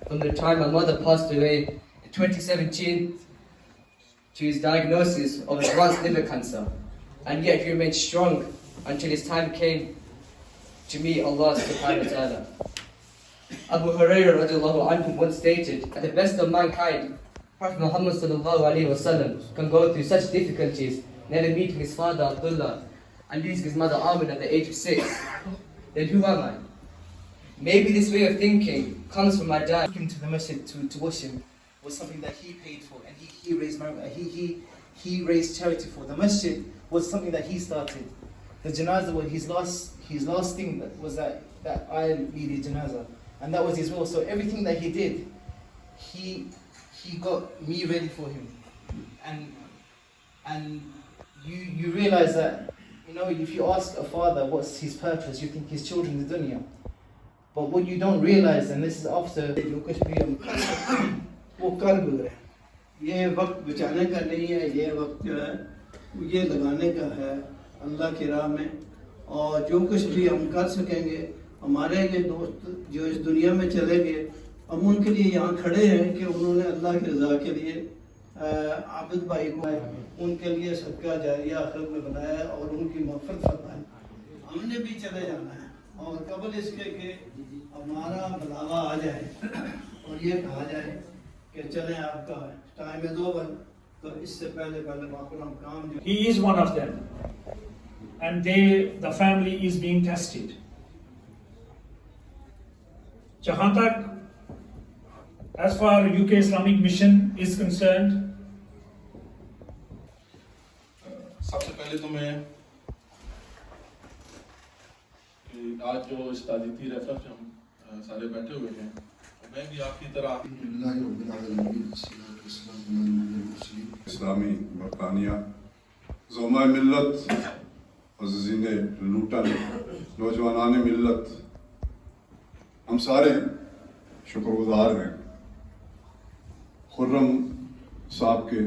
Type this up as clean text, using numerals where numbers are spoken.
from the time my mother passed away in 2017 to his diagnosis of advanced liver cancer, and yet he remained strong until his time came to meet Allah subhanahu wa ta'ala. Abu Hurairah radiallahu anhu once stated, at the best of mankind, Prophet Muhammad sallallahu alayhi wa sallam can go through such difficulties, never meeting his father Abdullah and losing his mother Amin at the age of 6. Then who am I? Maybe this way of thinking comes from my dad. Taking to the masjid to wash him was something that he paid for, and he raised charity for. The masjid was something that he started. The janazah was his last thing was that I needed janazah, and that was his will. So everything that he did, he got me ready for him, and you realize that, you know, if you ask a father what's his purpose, you think his children the dunya. But what you don't realize, and this is after, जो कुछ भी हम कर सकते हैं वो कर गुजरे. ये वक्त बचाने का नहीं है, ये वक्त जो है ये लगाने का है अल्लाह की राह में. और जो कुछ भी हम कर सकेंगे, हमारे ये दोस्त जो इस दुनिया में चले गए, हम उनके लिए यहाँ खड़े हैं कि उन्होंने अल्लाह की रज़ा के लिए आबिद भाई को उनके लिए सदका जारिया आखिरत में बनाया और उनकी मग़फ़िरत फरमाए. हमने भी चले जाना है, और कबल इसके कि हमारा बुलावा आ जाए और ये कहा जाए कि चले आपका टाइम है 2 बजे, तो इससे पहले हम काम जो. He is one of them, and the family is being tested. जहाँ तक as far UK Islamic Mission is concerned, सबसे पहले तो मैं आज जो इस ताज़ीती रेफरेंस पे हम सारे बैठे हुए हैं, मैं भी आपकी तरह इस्लामी बरतानिया ज़ोमा मिल्लत अज़ीज़ीने लूटन नौजवानान मिल्लत, हम सारे शुक्रगुजार हैं खुर्रम साहब के